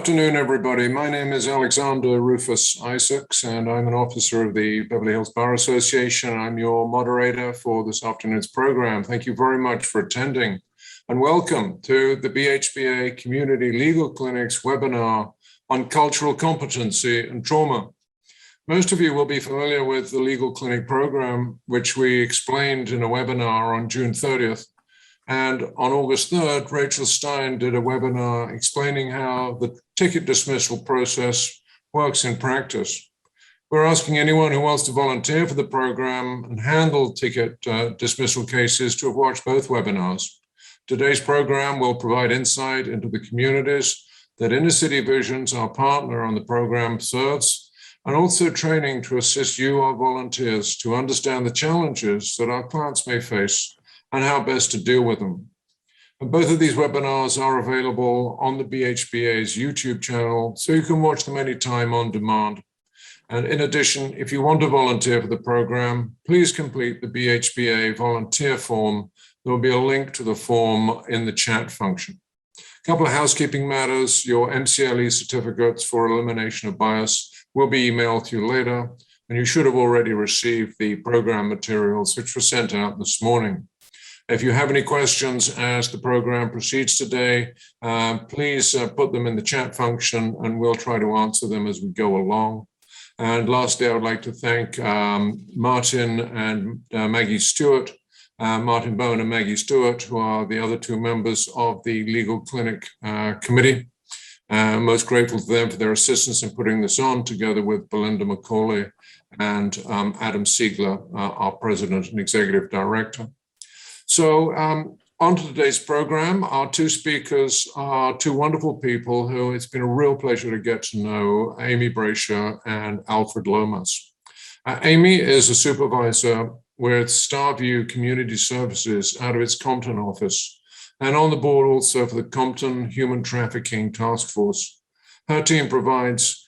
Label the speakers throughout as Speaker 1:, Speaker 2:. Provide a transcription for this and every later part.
Speaker 1: afternoon, everybody. My name is Alexander Rufus Isaacs, and I'm an officer of the Beverly Hills Bar Association. I'm your moderator for this afternoon's program. Thank you very much for attending, and welcome to the BHBA Community Legal Clinic's webinar on cultural competency and trauma. Most of you will be familiar with the Legal Clinic program, which we explained in a webinar on June 30th. And on August 3rd, Rachel Stein did a webinar explaining how the ticket dismissal process works in practice. We're asking anyone who wants to volunteer for the program and handle ticket dismissal cases to have watched both webinars. Today's program will provide insight into the communities that Inner City Visions, our partner on the program, serves, and also training to assist you, our volunteers, to understand the challenges that our clients may face and how best to deal with them. And both of these webinars are available on the BHBA's YouTube channel, so you can watch them anytime on demand. And in addition, if you want to volunteer for the program, please complete the BHBA volunteer form. There will be a link to the form in the chat function. A couple of housekeeping matters. Your MCLE certificates for elimination of bias will be emailed to you later, and you should have already received the program materials which were sent out this morning. If you have any questions as the program proceeds today, please put them in the chat function and we'll try to answer them as we go along. And lastly, I would like to thank Martin and Maggie Stewart, Martin Bowen and Maggie Stewart, who are the other two members of the Legal Clinic Committee. I'm most grateful to them for their assistance in putting this on, together with Belinda McCauley and Adam Siegler, our President and Executive Director. So on to today's program. Our two speakers are two wonderful people who it's been a real pleasure to get to know, Aimee Brasher and Alfred Lomas. Aimee is a supervisor with Starview Community Services out of its Compton office, and on the board also for the Compton Human Trafficking Task Force. Her team provides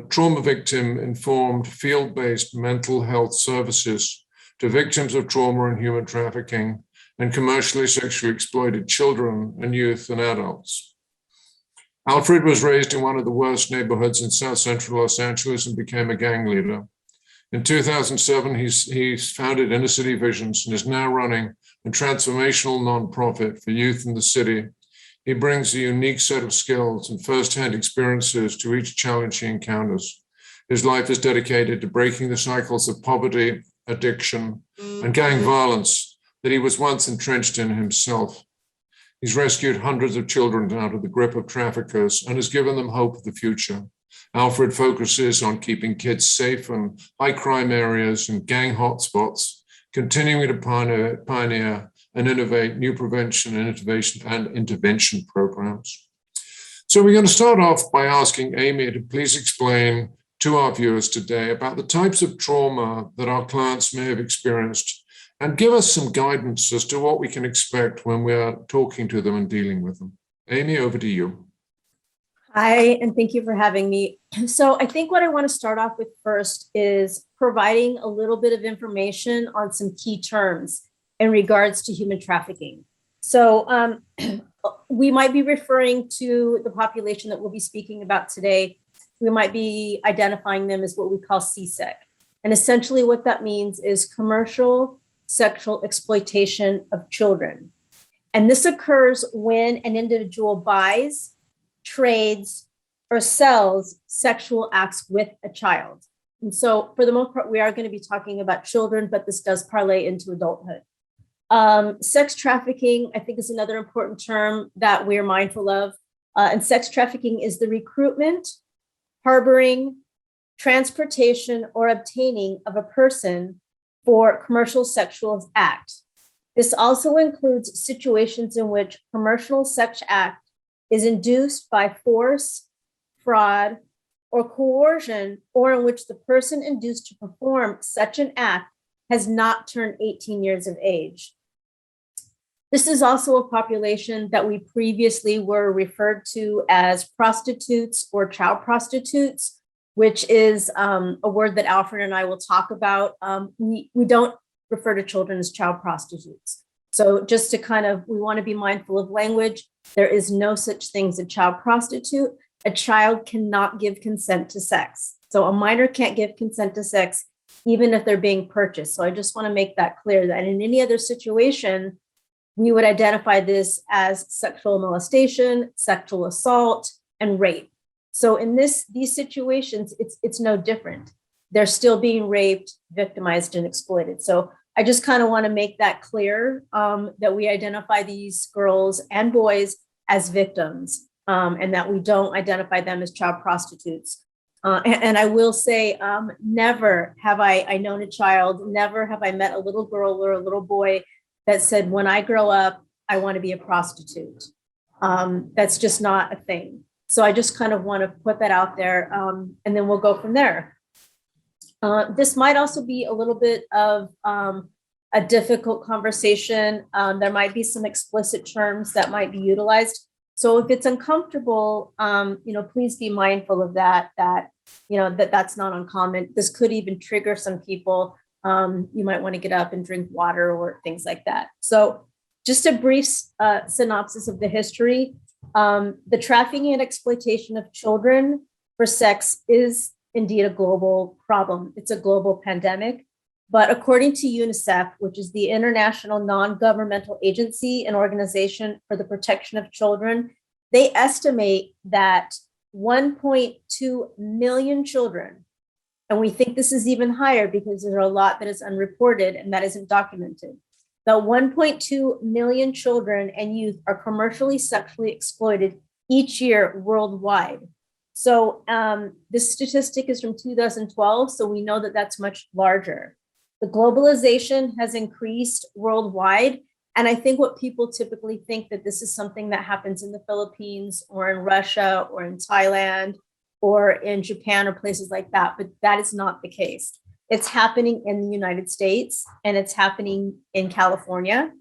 Speaker 1: trauma victim-informed field-based mental health services to victims of trauma and human trafficking and commercially sexually exploited children and youth and adults. Alfred was raised in one of the worst neighborhoods in South Central Los Angeles and became a gang leader. In 2007, he's founded Inner City Visions and is now running a transformational nonprofit for youth in the city. He brings a unique set of skills and firsthand experiences to each challenge he encounters. His life is dedicated to breaking the cycles of poverty, addiction, and gang violence that he was once entrenched in himself. He's rescued hundreds of children out of the grip of traffickers and has given them hope of the future. Alfred focuses on keeping kids safe in high crime areas and gang hotspots, continuing to pioneer and innovate new prevention and intervention programs. So we're going to start off by asking Aimee to please explain to our viewers today about the types of trauma that our clients may have experienced, and give us some guidance as to what we can expect when we are talking to them and dealing with them. Aimee, over to you.
Speaker 2: Hi, and thank you for having me. So I think what I want to start off with first is providing a little bit of information on some key terms in regards to human trafficking. So we might be referring to the population that we'll be speaking about today. We might be identifying them as what we call CSEC. And essentially what that means is commercial sexual exploitation of children. And this occurs when an individual buys, trades, or sells sexual acts with a child. And so for the most part, we are going to be talking about children, but this does parlay into adulthood. Sex trafficking, I think, is another important term that we're mindful of. And sex trafficking is the recruitment, harboring, transportation, or obtaining of a person for commercial sexual act. This also includes situations in which commercial sex act is induced by force, fraud, or coercion, or in which the person induced to perform such an act has not turned 18 years of age. This is also a population that we previously were referred to as prostitutes or child prostitutes, which is a word that Alfred and I will talk about. We don't refer to children as child prostitutes. So just to we want to be mindful of language. There is no such thing as a child prostitute. a child cannot give consent to sex. So a minor can't give consent to sex, even if they're being purchased. So I just want to make that clear that in any other situation, we would identify this as sexual molestation, sexual assault, and rape. So in these situations, it's no different. They're still being raped, victimized, and exploited. So I just kind of want to make that clear, that we identify these girls and boys as victims, and that we don't identify them as child prostitutes. And I will say, never have I known a child, never have I met a little girl or a little boy that said, when I grow up, I want to be a prostitute. That's just not a thing. So I just kind of want to put that out there, and then we'll go from there. This might also be a little bit of a difficult conversation. There might be some explicit terms that might be utilized. So if it's uncomfortable, please be mindful of that, that's not uncommon. This could even trigger some people. You might want to get up and drink water or things like that. So just a brief synopsis of the history. The trafficking and exploitation of children for sex is indeed a global problem. It's a global pandemic. But according to UNICEF, which is the International Non-Governmental Agency and Organization for the Protection of Children, they estimate that 1.2 million children, and we think this is even higher because there's a lot that is unreported and that isn't documented, that 1.2 million children and youth are commercially sexually exploited each year worldwide. So this statistic is from 2012, so we know that that's much larger. The globalization has increased worldwide. And I think what people typically think that this is something that happens in the Philippines or in Russia or in Thailand or in Japan or places like that, but that is not the case. It's happening in the United States and it's happening in California.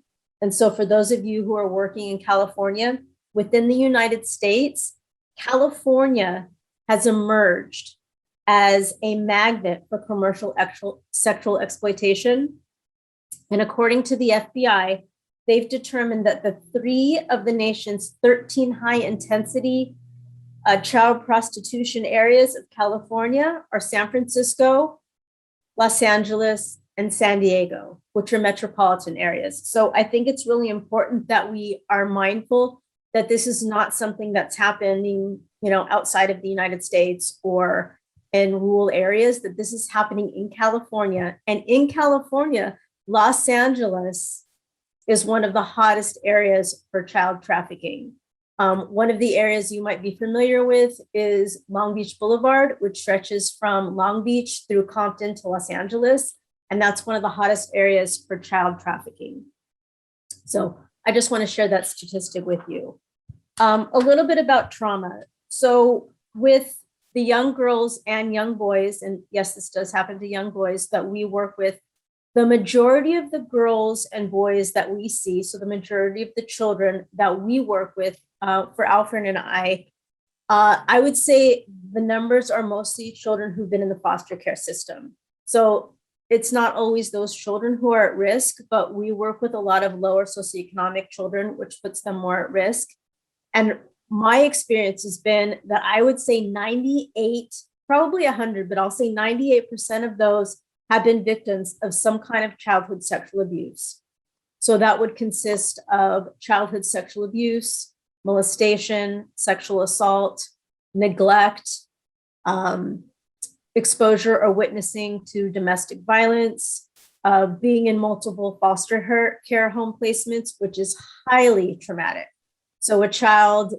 Speaker 2: And so for those of you who are working in California, within the United States, California has emerged as a magnet for commercial sexual exploitation. And according to the FBI, they've determined that the 3 of the nation's 13 high-intensity child prostitution areas of California are San Francisco, Los Angeles, and San Diego, which are metropolitan areas. So I think it's really important that we are mindful that this is not something that's happening, outside of the United States or in rural areas, that this is happening in California. And in California, Los Angeles is one of the hottest areas for child trafficking. One of the areas you might be familiar with is Long Beach Boulevard, which stretches from Long Beach through Compton to Los Angeles. And that's one of the hottest areas for child trafficking. So I just want to share that statistic with you. A little bit about trauma. So with the young girls and young boys, and yes, this does happen to young boys that we work with, the majority of the girls and boys that we see, so the majority of the children that we work with, for Alfred and I would say the numbers are mostly children who've been in the foster care system. So it's not always those children who are at risk, but we work with a lot of lower socioeconomic children, which puts them more at risk. And my experience has been that I would say 98, probably 100, but I'll say 98% of those have been victims of some kind of childhood sexual abuse. So that would consist of childhood sexual abuse, molestation, sexual assault, neglect, exposure or witnessing to domestic violence, being in multiple foster care home placements, which is highly traumatic. So a child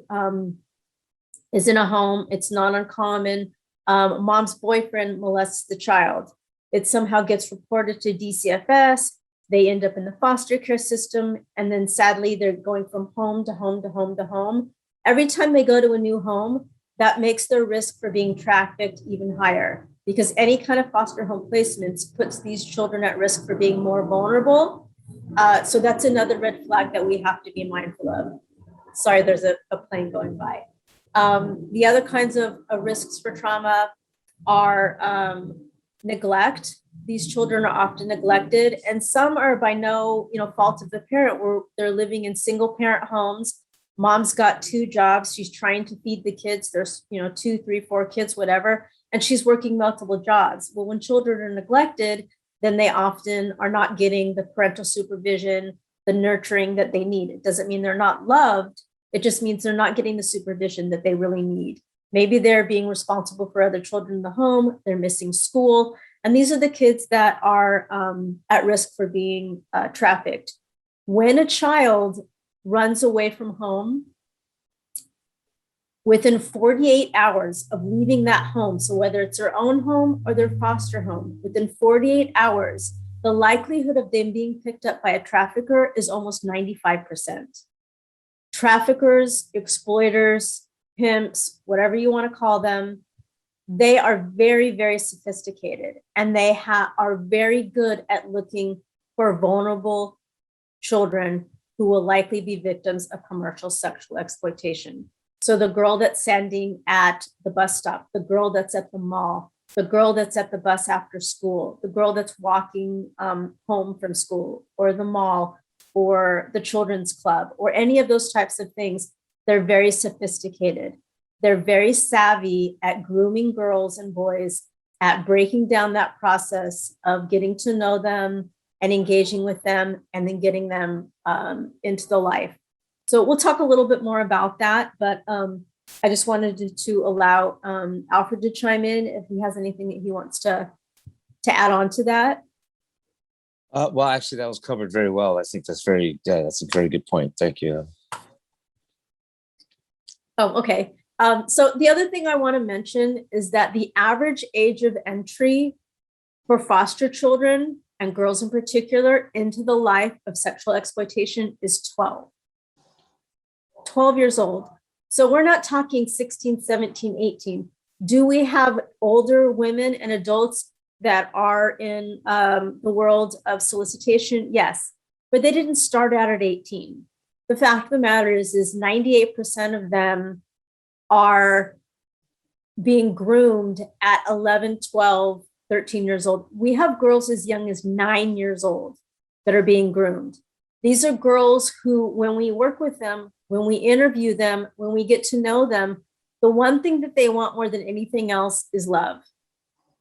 Speaker 2: is in a home, it's not uncommon. Mom's boyfriend molests the child. It somehow gets reported to DCFS. They end up in the foster care system. And then sadly, they're going from home to home to home to home. Every time they go to a new home, that makes their risk for being trafficked even higher, because any kind of foster home placements puts these children at risk for being more vulnerable. So that's another red flag that we have to be mindful of. Sorry, there's a plane going by. The other kinds of risks for trauma are neglect. These children are often neglected, and some are by no fault of the parent, where they're living in single parent homes Mom's got 2 jobs. She's trying to feed the kids. There's, 2, 3, 4 kids, whatever. And she's working multiple jobs. Well, when children are neglected, then they often are not getting the parental supervision, the nurturing that they need. It doesn't mean they're not loved. It just means they're not getting the supervision that they really need. Maybe they're being responsible for other children in the home. They're missing school. And these are the kids that are at risk for being trafficked. When a child runs away from home, within 48 hours of leaving that home, so whether it's their own home or their foster home, within 48 hours, the likelihood of them being picked up by a trafficker is almost 95%. Traffickers, exploiters, pimps, whatever you want to call them, they are very, very sophisticated, and they are very good at looking for vulnerable children who will likely be victims of commercial sexual exploitation. So the girl that's standing at the bus stop, the girl that's at the mall, the girl that's at the bus after school, the girl that's walking home from school or the mall or the children's club or any of those types of things, they're very sophisticated. They're very savvy at grooming girls and boys, at breaking down that process of getting to know them and engaging with them and then getting them into the life. So we'll talk a little bit more about that, but I just wanted to allow Alfred to chime in if he has anything that he wants to add on to that.
Speaker 3: Well, actually, that was covered very well. I think that's a very good point. Thank you.
Speaker 2: Oh, okay. So the other thing I want to mention is that the average age of entry for foster children and girls in particular into the life of sexual exploitation is 12 years old. So we're not talking 16, 17, 18. Do we have older women and adults that are in the world of solicitation? Yes, but they didn't start out at 18. The fact of the matter is 98% of them are being groomed at 11, 12, 13 years old. We have girls as young as 9 years old that are being groomed. These are girls who, when we work with them, when we interview them, when we get to know them, the one thing that they want more than anything else is love.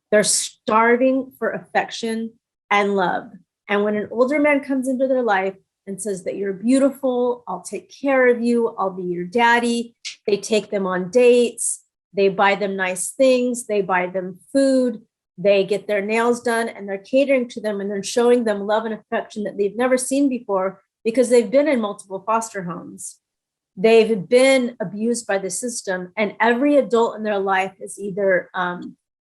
Speaker 2: They're starving for affection and love. And when an older man comes into their life and says that you're beautiful, I'll take care of you, I'll be your daddy, they take them on dates, they buy them nice things, they buy them food, they get their nails done, and they're catering to them and they're showing them love and affection that they've never seen before because they've been in multiple foster homes. They've been abused by the system, and every adult in their life has either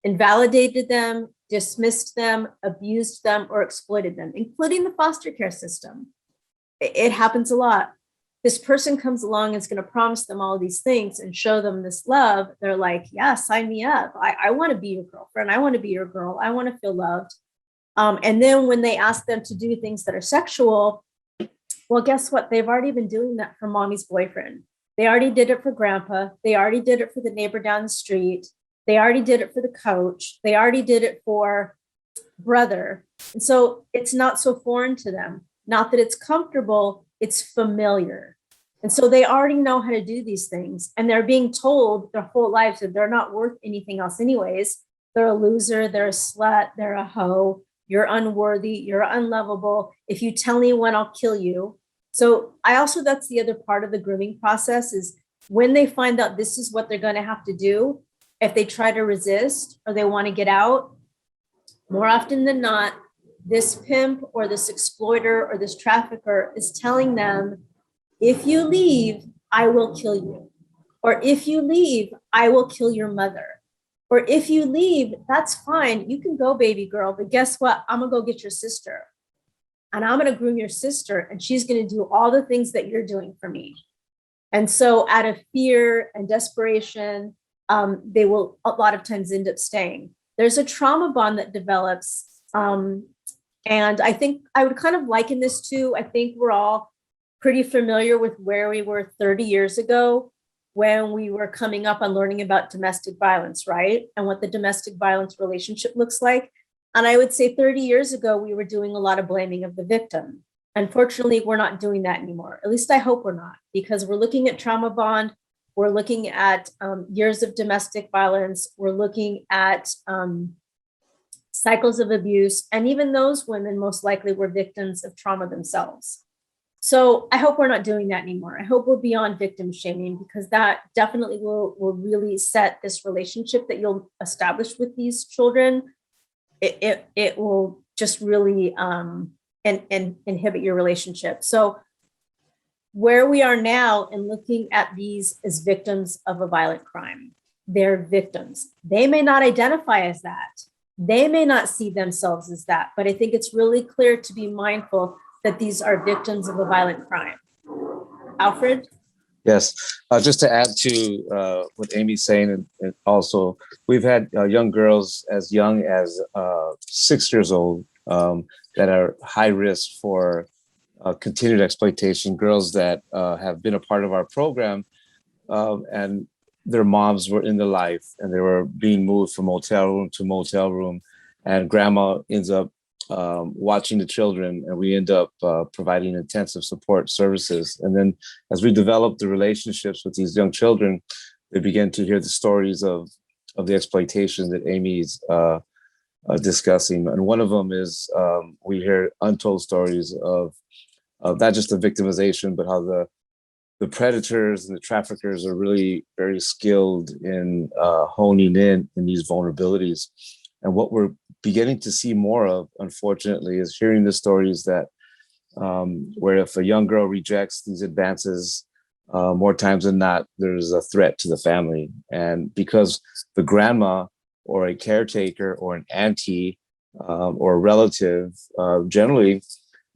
Speaker 2: invalidated them, dismissed them, abused them, or exploited them, including the foster care system. It happens a lot. This person comes along and is going to promise them all these things and show them this love. They're like, yeah, sign me up. I want to be your girlfriend. I want to be your girl. I want to feel loved. And then when they ask them to do things that are sexual, well, guess what? They've already been doing that for mommy's boyfriend. They already did it for grandpa. They already did it for the neighbor down the street. They already did it for the coach. They already did it for brother. And so it's not so foreign to them. Not that it's comfortable, it's familiar. And so they already know how to do these things. And they're being told their whole lives that they're not worth anything else anyways. They're a loser, they're a slut, they're a hoe, you're unworthy, you're unlovable. If you tell anyone, I'll kill you. So that's the other part of the grooming process is when they find out this is what they're going to have to do, if they try to resist or they want to get out, more often than not, this pimp or this exploiter or this trafficker is telling them, if you leave, I will kill you. Or if you leave, I will kill your mother. Or if you leave, that's fine. You can go, baby girl. But guess what? I'm going to go get your sister. And I'm going to groom your sister. And she's going to do all the things that you're doing for me. And so out of fear and desperation, they will a lot of times end up staying. There's a trauma bond that develops. And I think I would kind of liken this to, I think we're all pretty familiar with where we were 30 years ago when we were coming up on learning about domestic violence, right? And what the domestic violence relationship looks like. And I would say 30 years ago, we were doing a lot of blaming of the victim. Unfortunately, we're not doing that anymore. At least I hope we're not, because we're looking at trauma bond. We're looking at years of domestic violence. We're looking at cycles of abuse. And even those women most likely were victims of trauma themselves. So I hope we're not doing that anymore. I hope we're beyond victim shaming, because that definitely will really set this relationship that you'll establish with these children. It will just really and inhibit your relationship. So where we are now and looking at these as victims of a violent crime, they're victims. They may not identify as that. They may not see themselves as that, but I think it's really clear to be mindful that these are victims of a violent crime. Alfred?
Speaker 3: Yes, just to add to what Amy's saying, and also we've had young girls as young as 6 years old that are high risk for continued exploitation, girls that have been a part of our program and their moms were in the life and they were being moved from motel room to motel room, and grandma ends up watching the children, and we end up providing intensive support services. And then as we develop the relationships with these young children, they begin to hear the stories of the exploitation that Amy's discussing. And one of them is we hear untold stories of not just the victimization, but how the predators and the traffickers are really very skilled in honing in these vulnerabilities. And what we're beginning to see more of, unfortunately, is hearing the stories that where if a young girl rejects these advances, more times than not, there's a threat to the family. And because the grandma or a caretaker or an auntie or a relative generally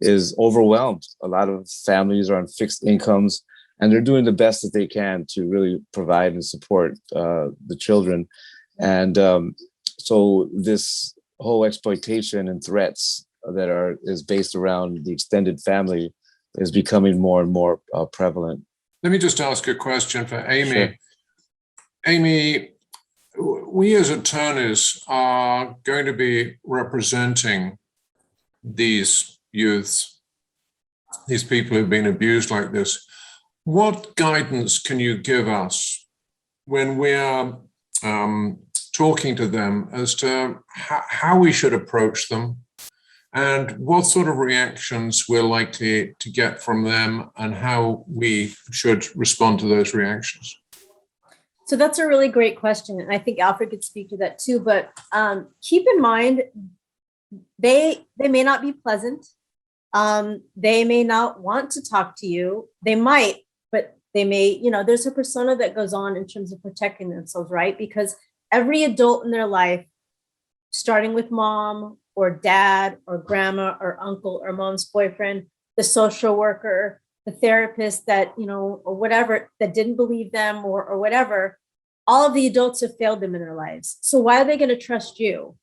Speaker 3: is overwhelmed. A lot of families are on fixed incomes, and they're doing the best that they can to really provide and support the children. And so this whole exploitation and threats that is based around the extended family is becoming more and more prevalent.
Speaker 1: Let me just ask a question for Aimee.
Speaker 3: Sure.
Speaker 1: Aimee, we as attorneys are going to be representing these youths, these people who've been abused like this. What guidance can you give us when we are talking to them as to how we should approach them and what sort of reactions we're likely to get from them and how we should respond to those reactions?
Speaker 2: So that's a really great question. And I think Alfred could speak to that too, but keep in mind, they may not be pleasant. They may not want to talk to you. They might, but they may, there's a persona that goes on in terms of protecting themselves, right? Because every adult in their life, starting with mom or dad or grandma or uncle or mom's boyfriend, the social worker, the therapist that, or whatever, that didn't believe them or whatever, all of the adults have failed them in their lives. So why are they going to trust you?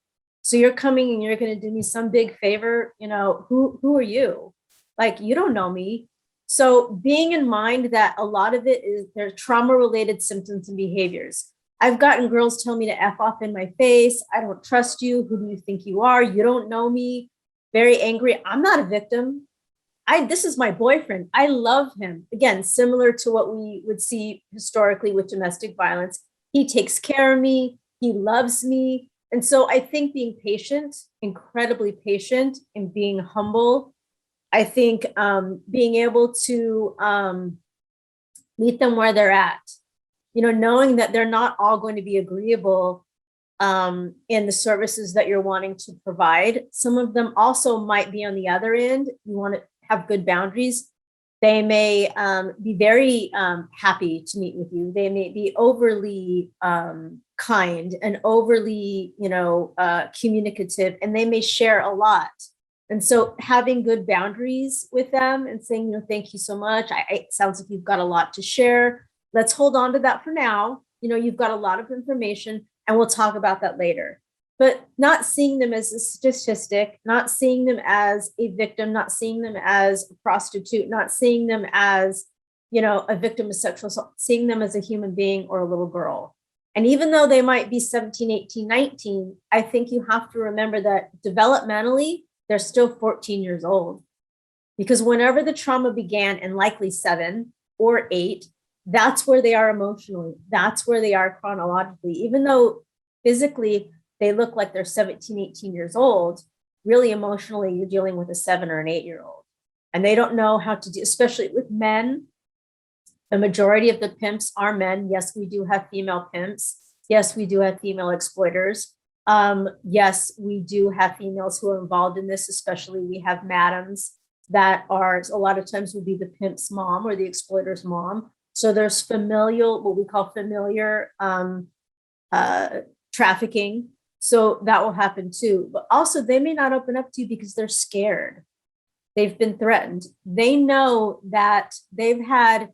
Speaker 2: So you're coming and you're going to do me some big favor, who are you? Like, you don't know me. So being in mind that a lot of it is their trauma-related symptoms and behaviors. I've gotten girls tell me to F off in my face. I don't trust you. Who do you think you are? You don't know me. Very angry. I'm not a victim. This is my boyfriend. I love him. Again, similar to what we would see historically with domestic violence. He takes care of me. He loves me. And so I think being patient, incredibly patient, and being humble, I think being able to meet them where they're at, knowing that they're not all going to be agreeable in the services that you're wanting to provide. Some of them also might be on the other end. You want to have good boundaries. They may be very happy to meet with you. They may be overly kind and overly, communicative, and they may share a lot. And so having good boundaries with them and saying, thank you so much. It sounds like you've got a lot to share. Let's hold on to that for now. You've got a lot of information and we'll talk about that later. But not seeing them as a statistic, not seeing them as a victim, not seeing them as a prostitute, not seeing them as, a victim of sexual assault, seeing them as a human being or a little girl. And even though they might be 17, 18, 19, I think you have to remember that developmentally, they're still 14 years old. Because whenever the trauma began, and likely 7 or 8, that's where they are emotionally. That's where they are chronologically. Even though physically they look like they're 17, 18 years old, really emotionally, you're dealing with a 7 or an 8-year-old. And they don't know how to do, especially with men. The majority of the pimps are men. Yes, we do have female pimps. Yes, we do have female exploiters. Yes, we do have females who are involved in this, especially we have madams that are, a lot of times will be the pimp's mom or the exploiter's mom. So there's familial, what we call familiar trafficking. So that will happen too. But also they may not open up to you because they're scared. They've been threatened. They know that they've had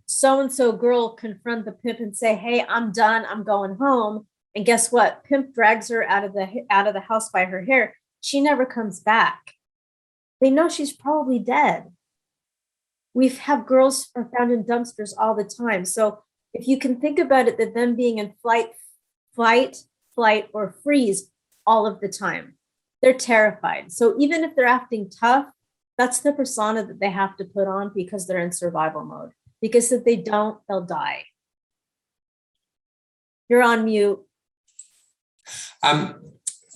Speaker 2: so-and-so girl confront the pimp and say, hey, I'm done, I'm going home. And guess what? Pimp drags her out of the house by her hair. She never comes back. They know she's probably dead. We have girls are found in dumpsters all the time. So if you can think about it, that them being in flight, or freeze all of the time, they're terrified. So even if they're acting tough, that's the persona that they have to put on because they're in survival mode. Because if they don't, they'll die. You're on mute.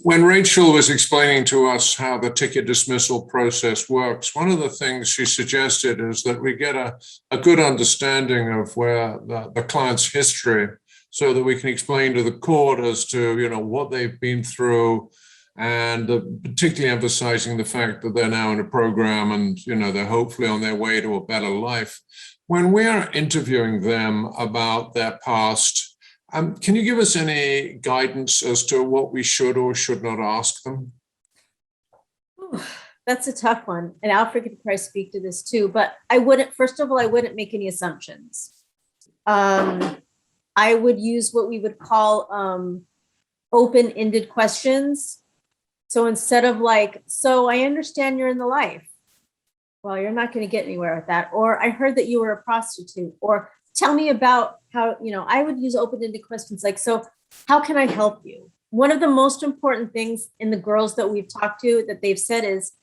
Speaker 1: When Rachel was explaining to us how the ticket dismissal process works, one of the things she suggested is that we get a good understanding of where the client's history, so that we can explain to the court as to, you know, what they've been through, and particularly emphasizing the fact that they're now in a program and, you know, they're hopefully on their way to a better life. When we are interviewing them about their past, can you give us any guidance as to what we should or should not ask them?
Speaker 2: Ooh, that's a tough one. And Alfred could probably speak to this too, but I wouldn't, first of all, I wouldn't make any assumptions. I would use what we would call open-ended questions. So instead of like, so I understand you're in the life. Well, you're not going to get anywhere with that. Or I heard that you were a prostitute. Or tell me about how, you know, I would use open-ended questions like, so how can I help you? One of the most important things in the girls that we've talked to that they've said is,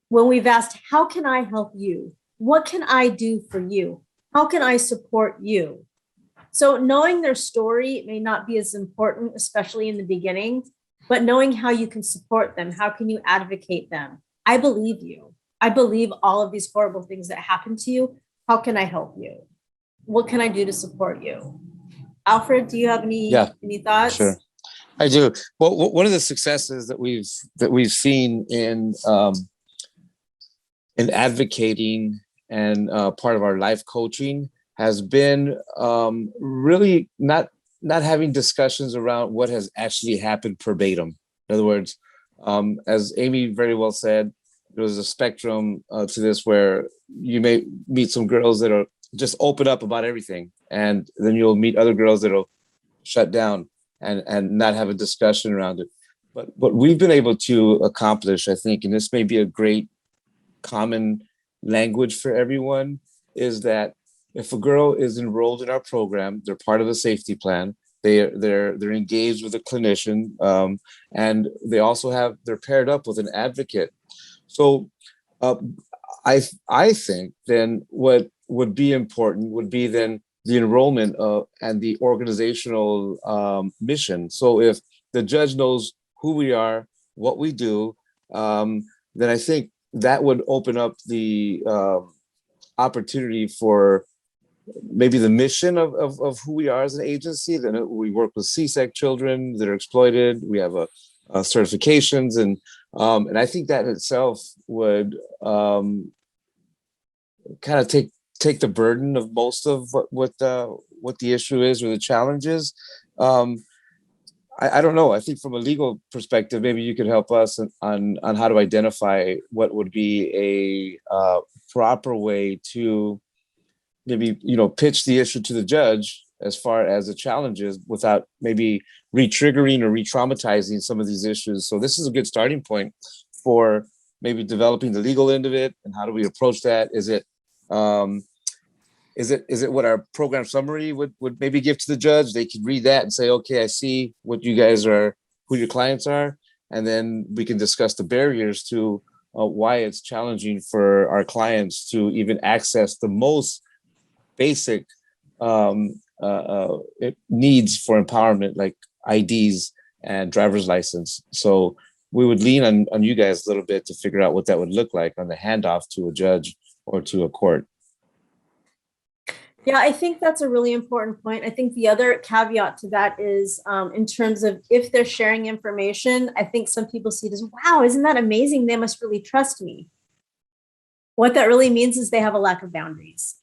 Speaker 2: when we've asked, how can I help you? What can I do for you? How can I support you? So knowing their story may not be as important, especially in the beginning, but knowing how you can support them, how can you advocate them? I believe you. I believe all of these horrible things that happen to you. How can I help you? What can I do to support you? Alfred, do you have any thoughts?
Speaker 3: Sure, I do. Well, one of the successes that we've seen in advocating and part of our life coaching has been really not having discussions around what has actually happened verbatim. In other words, as Aimee very well said, there's a spectrum to this where you may meet some girls that are just open up about everything, and then you'll meet other girls that'll shut down and not have a discussion around it. But what we've been able to accomplish, I think, and this may be a great common language for everyone, is that if a girl is enrolled in our program, they're part of a safety plan. They're engaged with a clinician, and they also they're paired up with an advocate. So I think then what would be important would be then the enrollment and the organizational mission. So if the judge knows who we are, what we do, then I think that would open up the opportunity for maybe the mission of who we are as an agency. Then we work with CSEC children that are exploited. We have certifications, and I think that in itself would kind of take the burden of most of what the issue is or the challenge is. I don't know. I think from a legal perspective, maybe you could help us on how to identify what would be a proper way to maybe, pitch the issue to the judge as far as the challenges without maybe re-triggering or re-traumatizing some of these issues. So this is a good starting point for maybe developing the legal end of it. And how do we approach that? Is it what our program summary would maybe give to the judge? They could read that and say, okay, I see what you guys are, who your clients are. And then we can discuss the barriers to why it's challenging for our clients to even access the most basic needs for empowerment, like IDs and driver's license. So we would lean on you guys a little bit to figure out what that would look like on the handoff to a judge or to a court.
Speaker 2: Yeah, I think that's a really important point. I think the other caveat to that is in terms of if they're sharing information, I think some people see it as, wow, isn't that amazing? They must really trust me. What that really means is they have a lack of boundaries.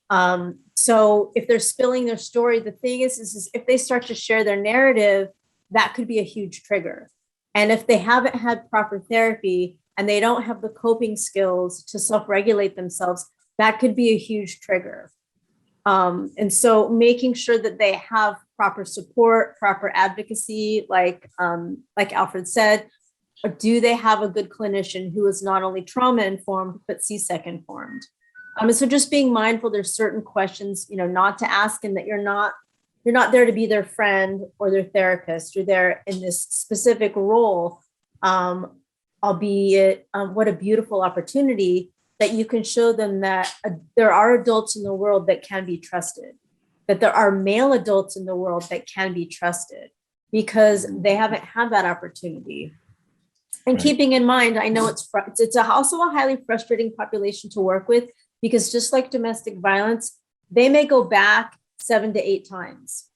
Speaker 2: So if they're spilling their story, the thing is if they start to share their narrative, that could be a huge trigger. And if they haven't had proper therapy and they don't have the coping skills to self-regulate themselves, that could be a huge trigger. And so making sure that they have proper support, proper advocacy, like Alfred said, or do they have a good clinician who is not only trauma informed, but CSEC informed? And so just being mindful, there's certain questions, not to ask, and that you're not there to be their friend or their therapist. You're there in this specific role, albeit what a beautiful opportunity that you can show them that there are adults in the world that can be trusted, that there are male adults in the world that can be trusted, because they haven't had that opportunity. And
Speaker 3: Right.
Speaker 2: Keeping in mind, I know it's also a highly frustrating population to work with, because just like domestic violence, they may go back 7 to 8 times.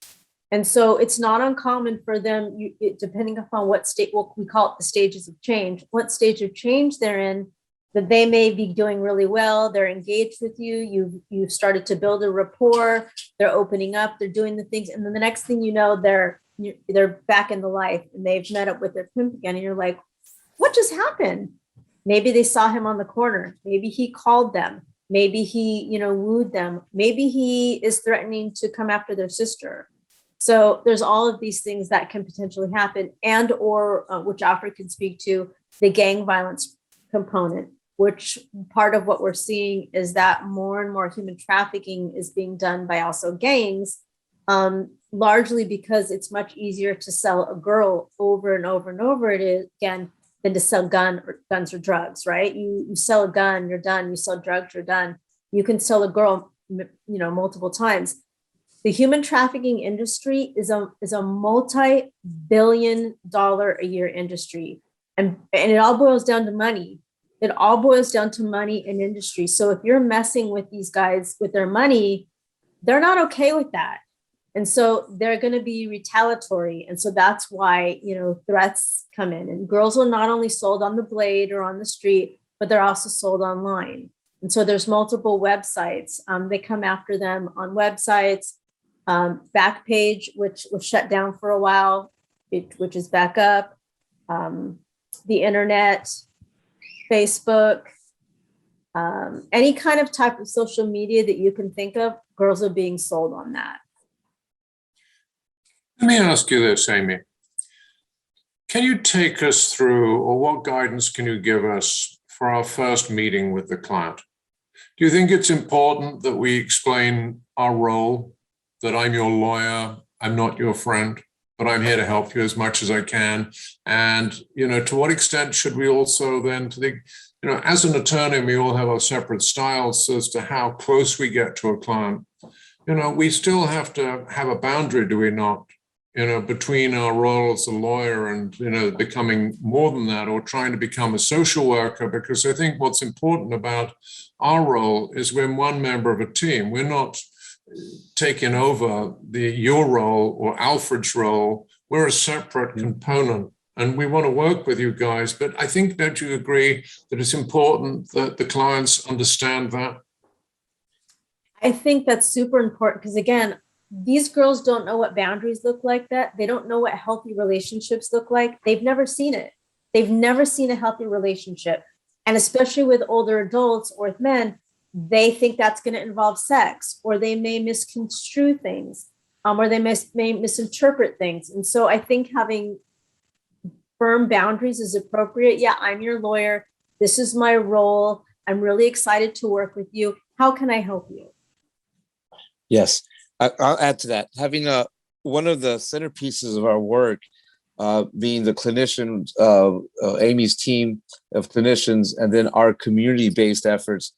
Speaker 2: And so it's not uncommon for them, depending upon what state, what we call it the stages of change, what stage of change they're in, that they may be doing really well. They're engaged with you. You've started to build a rapport. They're opening up. They're doing the things. And then the next thing you know, they're back in the life and they've met up with their pimp again. And you're like, what just happened? Maybe they saw him on the corner. Maybe he called them. Maybe he, wooed them. Maybe he is threatening to come after their sister. So there's all of these things that can potentially happen, and or which Alfred can speak to, the gang violence component, which part of what we're seeing is that more and more human trafficking is being done by also gangs, largely because it's much easier to sell a girl over and over and over again than to sell guns or drugs, right? You sell a gun, you're done. You sell drugs, you're done. You can sell a girl, multiple times. The human trafficking industry is a multi-billion-dollar a year industry. And it all boils down to money. It all boils down to money and industry. So if you're messing with these guys with their money, they're not okay with that. And so they're going to be retaliatory. And so that's why, threats come in. And girls are not only sold on the blade or on the street, but they're also sold online. And so there's multiple websites. They come after them on websites. Backpage, which was shut down for a while, which is back up. The internet, Facebook, any kind of type of social media that you can think of, girls are being sold on that.
Speaker 1: Let me ask you this, Aimee. Can you take us through, or what guidance can you give us for our first meeting with the client? Do you think it's important that we explain our role, that I'm your lawyer, I'm not your friend, but I'm here to help you as much as I can? And, to what extent should we also then, as an attorney, we all have our separate styles as to how close we get to a client. We still have to have a boundary, do we not? Between our role as a lawyer and, becoming more than that, or trying to become a social worker, because I think what's important about our role is we're one member of a team. We're not taking over your role or Alfred's role. We're a separate component, and we want to work with you guys. But I think, don't you agree that it's important that the clients understand that?
Speaker 2: I think that's super important, because again, these girls don't know what boundaries look like. That they don't know what healthy relationships look like. They've never seen it. They've never seen a healthy relationship. And especially with older adults or with men, they think that's going to involve sex, or they may misconstrue things, or they may misinterpret things. And so I think having firm boundaries is appropriate. Yeah, I'm your lawyer. This is my role. I'm really excited to work with you. How can I help you?
Speaker 3: Yes, I'll add to that. Having one of the centerpieces of our work being the clinicians, Aimee's team of clinicians, and then our community-based efforts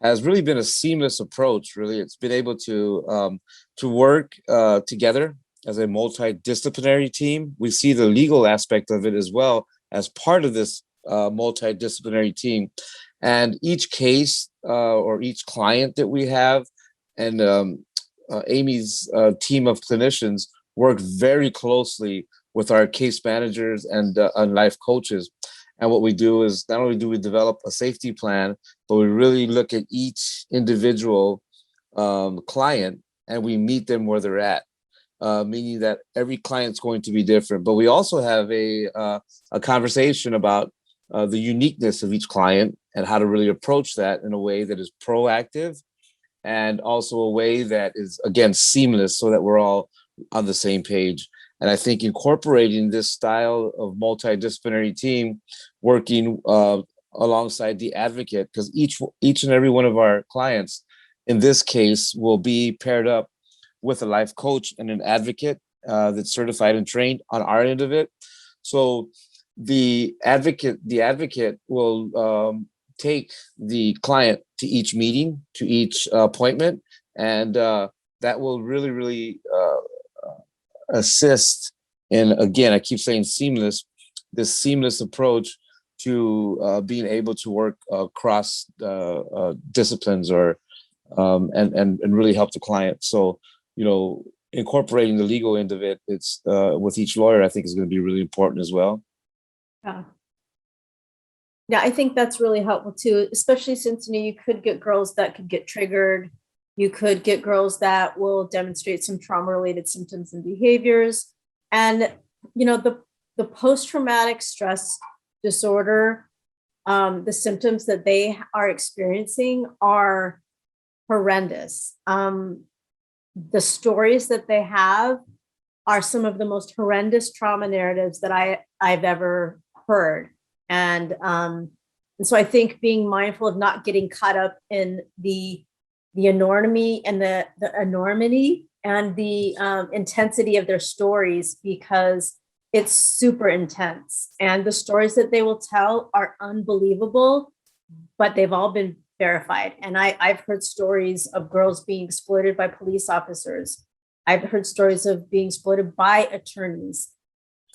Speaker 3: has really been a seamless approach. Really, it's been able to work together as a multidisciplinary team. We see the legal aspect of it as well as part of this multidisciplinary team. And each case or each client that we have and Aimee's team of clinicians work very closely with our case managers and life coaches. And what we do is not only do we develop a safety plan, but we really look at each individual client and we meet them where they're at, meaning that every client's going to be different. But we also have a conversation about the uniqueness of each client and how to really approach that in a way that is proactive and also a way that is, again, seamless so that we're all on the same page. And I think incorporating this style of multidisciplinary team working alongside the advocate, because each and every one of our clients in this case will be paired up with a life coach and an advocate that's certified and trained on our end of it. So the advocate will take the client to each meeting, to each appointment, and that will really assist in, again, I keep saying seamless, this seamless approach to being able to work across disciplines or and really help the client. So, incorporating the legal end of it, it's with each lawyer, I think is going to be really important as well.
Speaker 2: Yeah, I think that's really helpful too, especially since you could get girls that could get triggered. You could get girls that will demonstrate some trauma-related symptoms and behaviors. And, the post-traumatic stress disorder, the symptoms that they are experiencing are horrendous. The stories that they have are some of the most horrendous trauma narratives that I've ever heard. And so I think being mindful of not getting caught up in the enormity and the enormity and the intensity of their stories, because it's super intense. And the stories that they will tell are unbelievable, but they've all been verified. And I've heard stories of girls being exploited by police officers. I've heard stories of being exploited by attorneys.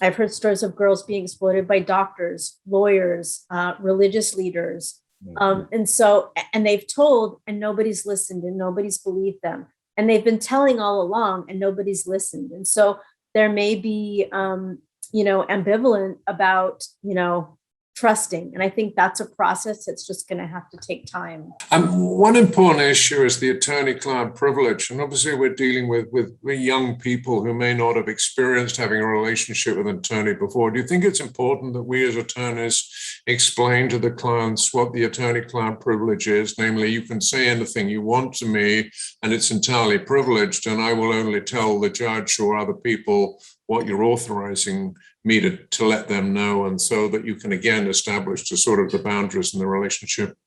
Speaker 2: I've heard stories of girls being exploited by doctors, lawyers, religious leaders. And they've told and nobody's listened and nobody's believed them. And they've been telling all along and nobody's listened. And so there may be, ambivalent about, trusting. And I think that's a process that's just going to have to take time.
Speaker 1: One important issue is the attorney-client privilege. And obviously we're dealing with young people who may not have experienced having a relationship with an attorney before. Do you think it's important that we as attorneys explain to the clients what the attorney-client privilege is? Namely, you can say anything you want to me and it's entirely privileged, and I will only tell the judge or other people what you're authorizing me to let them know, and so that you can again establish the boundaries in the relationship.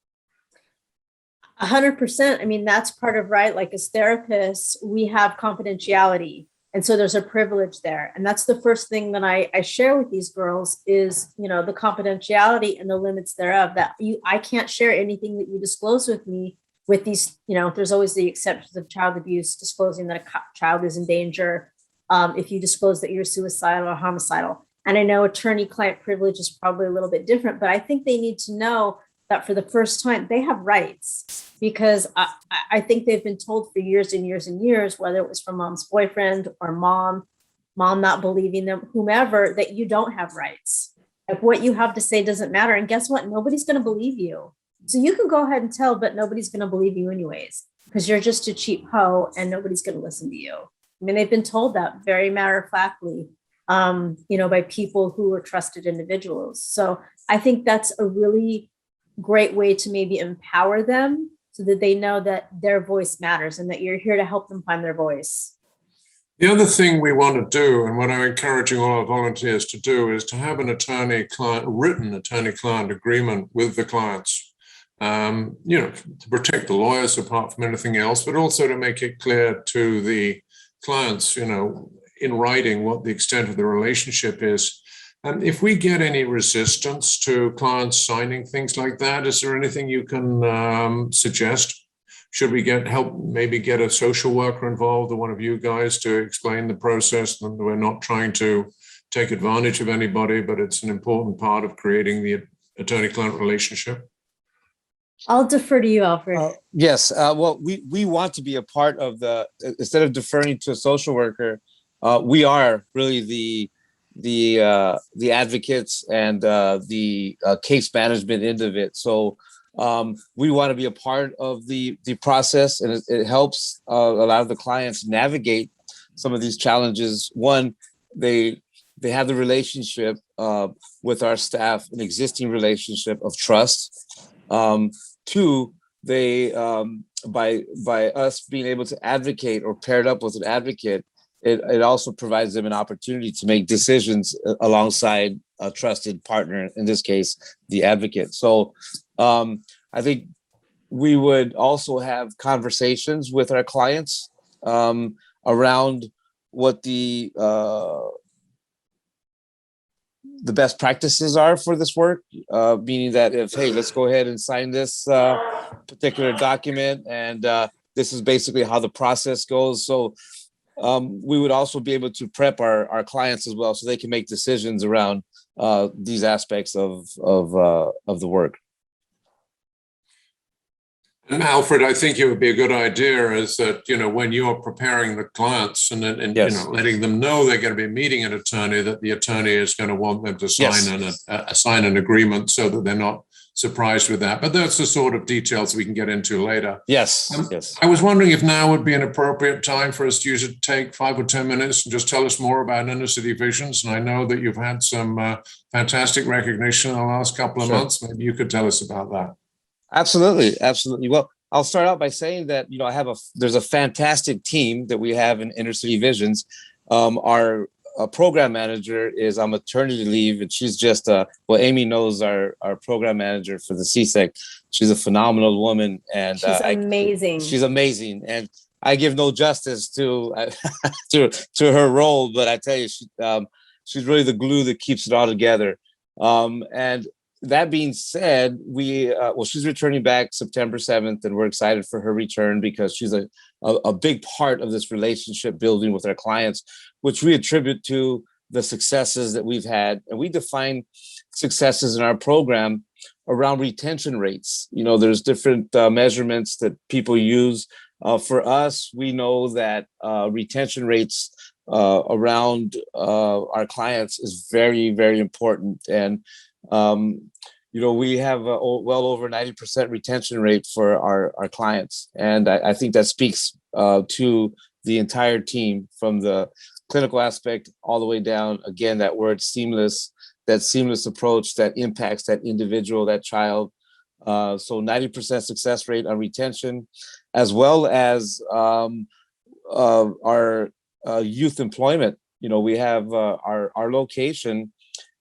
Speaker 2: 100%. I mean, that's part of, right? Like as therapists, we have confidentiality. And so there's a privilege there. And that's the first thing that I share with these girls is, the confidentiality and the limits thereof, that I can't share anything that you disclose with me with these, there's always the exceptions of child abuse, disclosing that a child is in danger. If you disclose that you're suicidal or homicidal. And I know attorney-client privilege is probably a little bit different, but I think they need to know that for the first time, they have rights, because I think they've been told for years and years and years, whether it was from mom's boyfriend or mom not believing them, whomever, that you don't have rights. Like what you have to say doesn't matter. And guess what? Nobody's going to believe you. So you can go ahead and tell, but nobody's going to believe you anyways, because you're just a cheap hoe and nobody's going to listen to you. I mean, they've been told that very matter-of-factly, by people who are trusted individuals. So I think that's a really great way to maybe empower them so that they know that their voice matters and that you're here to help them find their voice.
Speaker 1: The other thing we want to do, and what I'm encouraging all our volunteers to do, is to have an written attorney-client agreement with the clients, to protect the lawyers apart from anything else, but also to make it clear to the clients, in writing what the extent of the relationship is. If we get any resistance to clients signing things like that, is there anything you can suggest? Should we maybe get a social worker involved or one of you guys to explain the process? And we're not trying to take advantage of anybody, but it's an important part of creating the attorney-client relationship.
Speaker 2: I'll defer to you, Alfred.
Speaker 3: Yes. Well, we want to be a part of instead of deferring to a social worker, we are really the advocates and the case management end of it. So we want to be a part of the process, and it helps a lot of the clients navigate some of these challenges. One, they have the relationship with our staff, an existing relationship of trust. Two, they by us being able to advocate or paired up with an advocate, it also provides them an opportunity to make decisions alongside a trusted partner, in this case, the advocate. So I think we would also have conversations with our clients around what the best practices are for this work, meaning that hey, let's go ahead and sign this particular document, and this is basically how the process goes. So we would also be able to prep our clients as well, so they can make decisions around these aspects of the work.
Speaker 1: And Alfred, I think it would be a good idea is that, when you're preparing the clients and
Speaker 3: Yes.
Speaker 1: letting them know they're going to be meeting an attorney, that the attorney is going to want them to sign
Speaker 3: Yes.
Speaker 1: sign an agreement so that they're not surprised with that. But that's the sort of details we can get into later.
Speaker 3: Yes. Yes.
Speaker 1: I was wondering if now would be an appropriate time for us to take 5 or 10 minutes and just tell us more about Inner City Visions. And I know that you've had some fantastic recognition in the last couple of months. Maybe you could tell us about that.
Speaker 3: Absolutely. Well, I'll start out by saying that, there's a fantastic team that we have in Inner City Visions. Our program manager is on maternity leave, and she's just, Aimee knows our program manager for the CSEC. She's a phenomenal woman, and
Speaker 2: she's amazing.
Speaker 3: She's amazing. And I give no justice to her role, but I tell you, she's really the glue that keeps it all together. And that being said, she's returning back September 7th, and we're excited for her return because she's a big part of this relationship building with our clients, which we attribute to the successes that we've had. And we define successes in our program around retention rates. There's different measurements that people use. For us, we know that retention rates around our clients is very, very important. And we have well over 90% retention rate for our clients. And I think that speaks to the entire team, from the clinical aspect all the way down. Again, that word seamless, that seamless approach that impacts that individual, that child. So 90% success rate on retention, as well as our youth employment. We have our location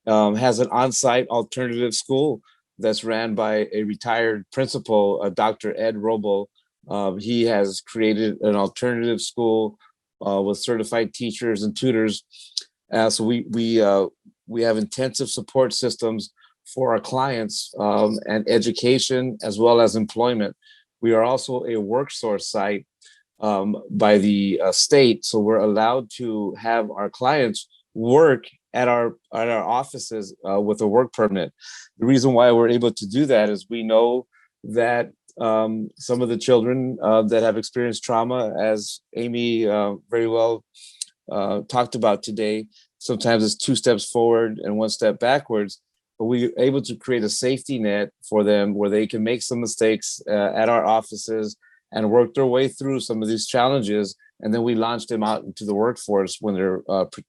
Speaker 3: has an on-site alternative school that's ran by a retired principal, Dr. Ed Robo. He has created an alternative school with certified teachers and tutors. So we have intensive support systems for our clients and education as well as employment. We are also a work source site by the state, so we're allowed to have our clients work at our offices with a work permit. The reason why we're able to do that is we know that some of the children that have experienced trauma, as Aimee very well talked about today, sometimes it's 2 steps forward and 1 step backwards, but we're able to create a safety net for them where they can make some mistakes at our offices and work their way through some of these challenges. And then we launch them out into the workforce when they're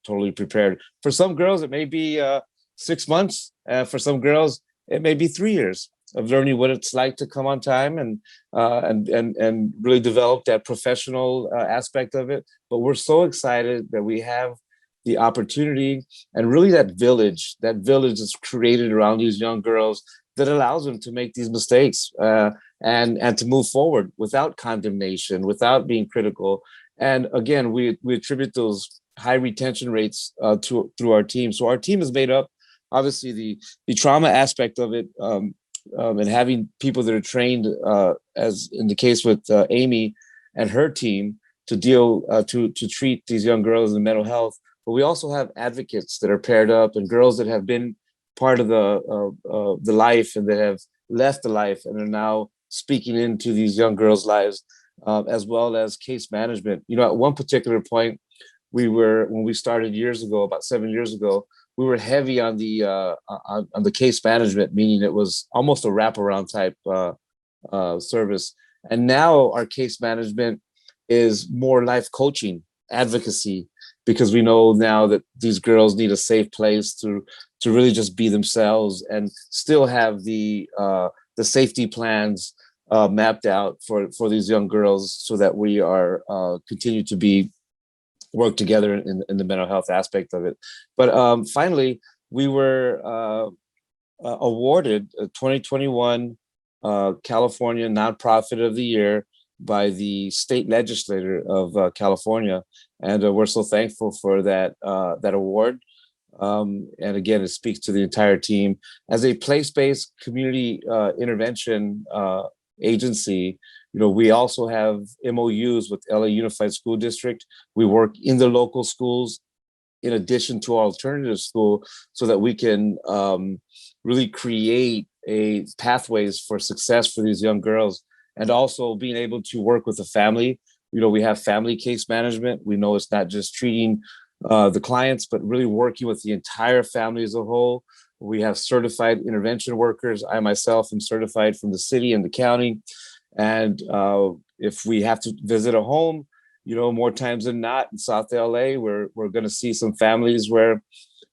Speaker 3: totally prepared. For some girls, it may be 6 months. For some girls, it may be 3 years of learning what it's like to come on time and really develop that professional aspect of it. But we're so excited that we have the opportunity and really that village is created around these young girls that allows them to make these mistakes and to move forward without condemnation, without being critical. And again, we attribute those high retention rates through our team. So our team is made up obviously the trauma aspect of it, and having people that are trained, as in the case with Aimee and her team, to deal to treat these young girls in mental health. But we also have advocates that are paired up, and girls that have been part of the life and that have left the life and are now speaking into these young girls' lives, as well as case management. You know, at one particular point, when we started years ago, about 7 years ago, we were heavy on the case management, meaning it was almost a wraparound type service. And now our case management is more life coaching, advocacy, because we know now that these girls need a safe place to really just be themselves and still have the safety plans mapped out for these young girls, so that we are continue to work together in the mental health aspect of it. But finally, we were awarded a 2021 California Nonprofit of the Year by the state legislature of California, and we're so thankful for that award. And again, it speaks to the entire team. As a place-based community intervention agency, you know, we also have MOUs with LA Unified School District. We work in the local schools in addition to our alternative school, so that we can really create pathways for success for these young girls, and also being able to work with the family. You know, we have family case management. We know it's not just treating the clients, but really working with the entire family as a whole. We have certified intervention workers. I myself am certified from the city and the county. And if we have to visit a home, you know, more times than not in South LA, we're going to see some families where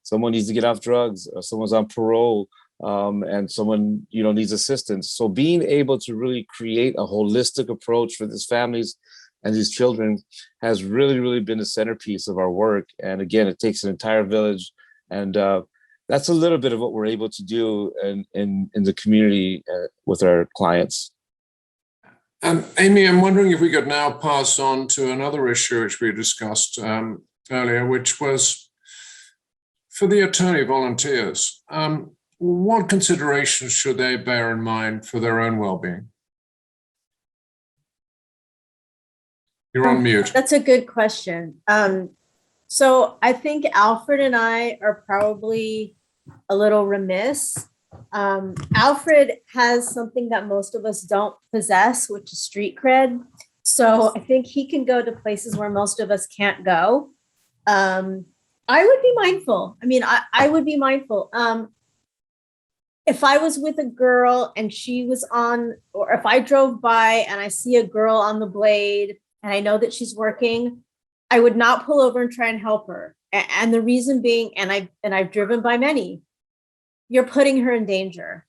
Speaker 3: someone needs to get off drugs, or someone's on parole, and someone, you know, needs assistance. So being able to really create a holistic approach for these families and these children has really, really been the centerpiece of our work. And again, it takes an entire village. And that's a little bit of what we're able to do in the community with our clients.
Speaker 1: Aimee, I'm wondering if we could now pass on to another issue which we discussed earlier, which was for the attorney volunteers. What considerations should they bear in mind for their own well-being? You're on mute.
Speaker 2: That's a good question. So I think Alfred and I are probably a little remiss. Alfred has something that most of us don't possess, which is street cred. So I think he can go to places where most of us can't go. I would be mindful. I mean, I would be mindful. If I was with a girl and she was on, or if I drove by and I see a girl on the blade and I know that she's working, I would not pull over and try and help her. And the reason being, and I've driven by many, you're putting her in danger.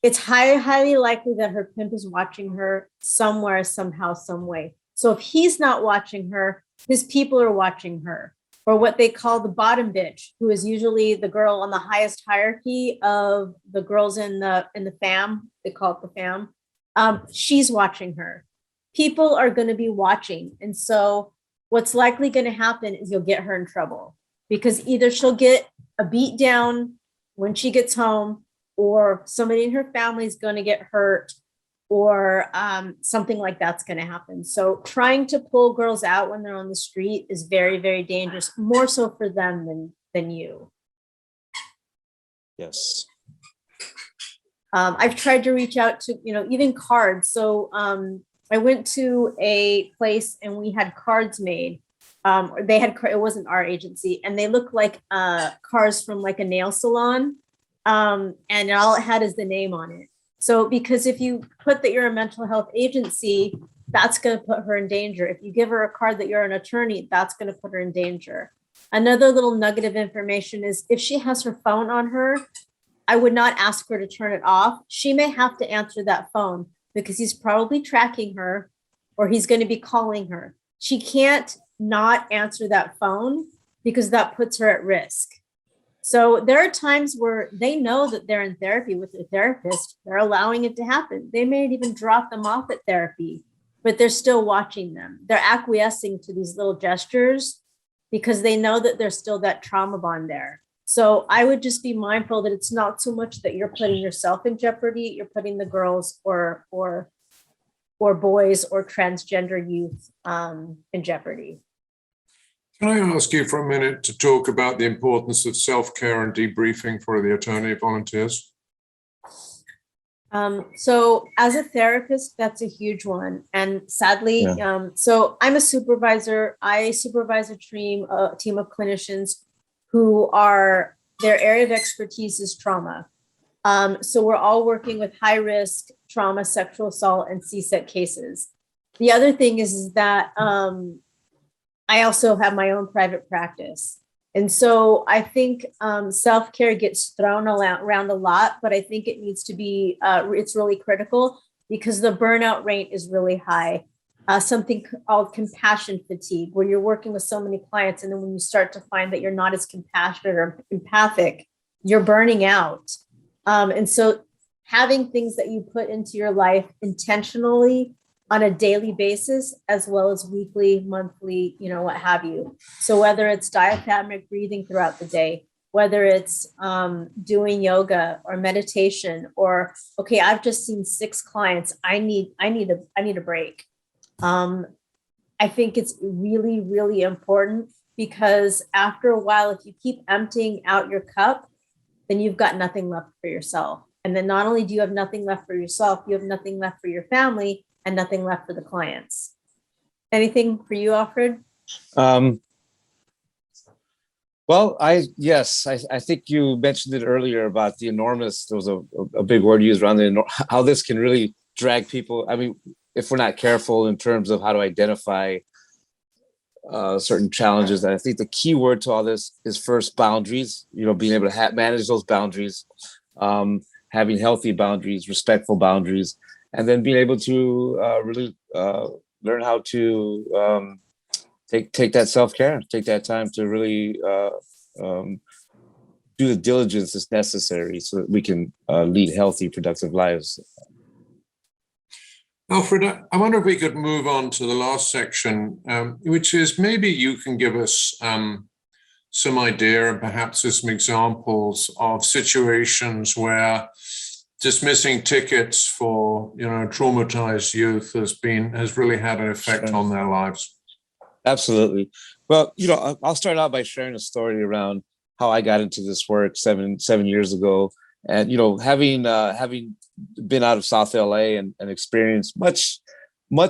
Speaker 2: It's highly likely that her pimp is watching her somewhere, somehow, some way. So if he's not watching her, his people are watching her, or what they call the bottom bitch, who is usually the girl on the highest hierarchy of the girls in the fam. They call it the fam. She's watching her. People are going to be watching. And so what's likely going to happen is you'll get her in trouble, because either she'll get a beat down when she gets home, or somebody in her family is going to get hurt, or something like that's going to happen. So trying to pull girls out when they're on the street is very, very dangerous, more so for them than you.
Speaker 3: Yes.
Speaker 2: I've tried to reach out to, even cards. So I went to a place and we had cards made. They had, it wasn't our agency, and they looked like cards from like a nail salon. And all it had is the name on it. So because if you put that you're a mental health agency, that's going to put her in danger. If you give her a card that you're an attorney, that's going to put her in danger. Another little nugget of information is if she has her phone on her, I would not ask her to turn it off. She may have to answer that phone because he's probably tracking her, or he's going to be calling her. She can't not answer that phone because that puts her at risk. So there are times where they know that they're in therapy with their therapist. They're allowing it to happen. They may even drop them off at therapy, but they're still watching them. They're acquiescing to these little gestures because they know that there's still that trauma bond there. So I would just be mindful that it's not so much that you're putting yourself in jeopardy, you're putting the girls or boys or transgender youth in jeopardy.
Speaker 1: Can I ask you for a minute to talk about the importance of self-care and debriefing for the attorney volunteers?
Speaker 2: So as a therapist, that's a huge one. And sadly, so I'm a supervisor. I supervise a team of clinicians who are, their area of expertise is trauma. So we're all working with high risk trauma, sexual assault, and CSEC cases. The other thing is that I also have my own private practice. And so I think self-care gets thrown around a lot, but I think it needs to be, it's really critical because the burnout rate is really high. Something called compassion fatigue, where you're working with so many clients, and then when you start to find that you're not as compassionate or empathic, you're burning out. And so having things that you put into your life intentionally on a daily basis, as well as weekly, monthly, what have you. So whether it's diaphragmatic breathing throughout the day, whether it's doing yoga or meditation, or, okay, I've just seen 6 clients. I need a break. I think it's really, really important, because after a while, if you keep emptying out your cup, then you've got nothing left for yourself. And then not only do you have nothing left for yourself, you have nothing left for your family and nothing left for the clients. Anything for you, Alfred?
Speaker 3: Well, I think you mentioned it earlier about the enormous, there was a big word used around how this can really drag people. I mean, if we're not careful in terms of how to identify certain challenges. And I think the key word to all this is first boundaries, being able to manage those boundaries, having healthy boundaries, respectful boundaries, and then being able to really learn how to take that self-care, take that time to really do the diligence that's necessary so that we can lead healthy, productive lives.
Speaker 1: Alfred, I wonder if we could move on to the last section, which is maybe you can give us some idea and perhaps some examples of situations where dismissing tickets for traumatized youth has really had an effect on their lives. Absolutely.
Speaker 3: Well, I'll start out by sharing a story around how I got into this work seven years ago, and having been out of South LA and experienced much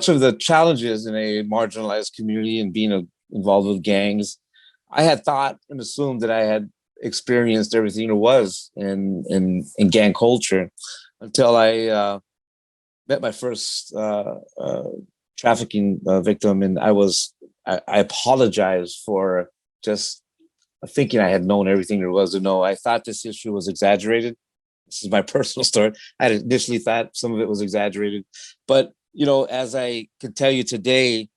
Speaker 3: of the challenges in a marginalized community and being involved with gangs, I had thought and assumed that I had experienced everything there was in gang culture until I met my first trafficking victim, and I apologized for just thinking I had known everything there was to know. I thought this issue was exaggerated. This is my personal story. I initially thought some of it was exaggerated, but as I can tell you today,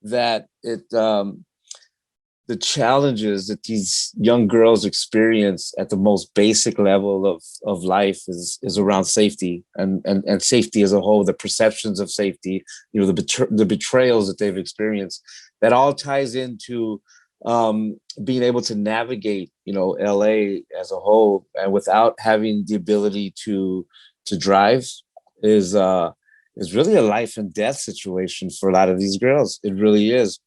Speaker 3: that the challenges that these young girls experience at the most basic level of life is around safety and safety as a whole, the perceptions of safety, the betrayals that they've experienced. That all ties into being able to navigate, LA as a whole, and without having the ability to drive is really a life and death situation for a lot of these girls. It really is.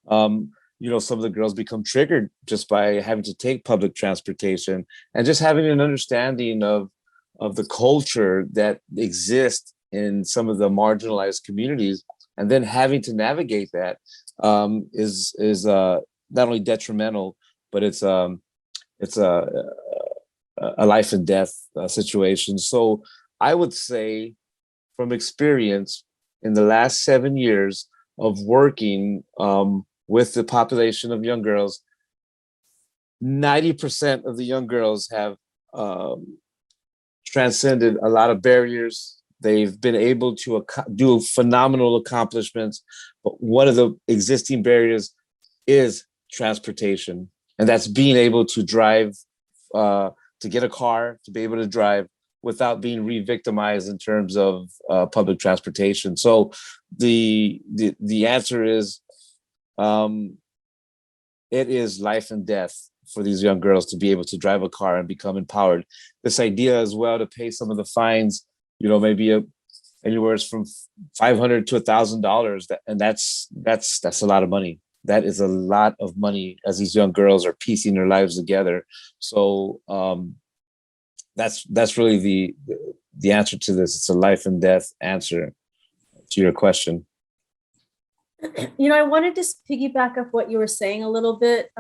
Speaker 3: Some of the girls become triggered just by having to take public transportation and just having an understanding of the culture that exists in some of the marginalized communities, and then having to navigate that is not only detrimental, but it's a life and death situation. So I would say, from experience in the last 7 years of working with the population of young girls, 90% of the young girls have transcended a lot of barriers. They've been able to do phenomenal accomplishments, but one of the existing barriers is transportation, and that's being able to drive, to get a car, to be able to drive without being re-victimized in terms of public transportation. So the answer is, it is life and death for these young girls to be able to drive a car and become empowered. This idea as well to pay some of the fines, maybe anywhere from $500 to $1,000, and that's a lot of money. That is a lot of money as these young girls are piecing their lives together. So that's really the answer to this. It's a life and death answer to your question.
Speaker 2: I wanted to piggyback off what you were saying a little bit,